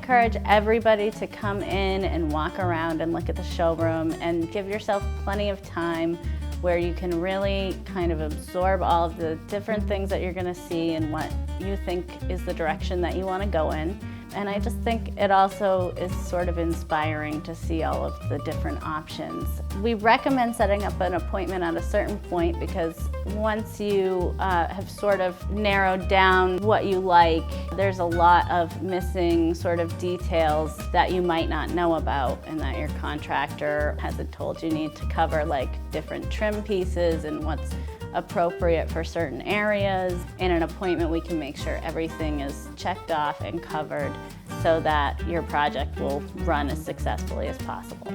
encourage everybody to come in and walk around and look at the showroom and give yourself plenty of time where you can really kind of absorb all of the different things that you're going to see and what you think is the direction that you want to go in. And I just think it also is sort of inspiring to see all of the different options. We recommend setting up an appointment at a certain point because once you have sort of narrowed down what you like, there's a lot of missing sort of details that you might not know about and that your contractor hasn't told you need to cover, like different trim pieces and what's appropriate for certain areas. In an appointment, we can make sure everything is checked off and covered so that your project will run as successfully as possible.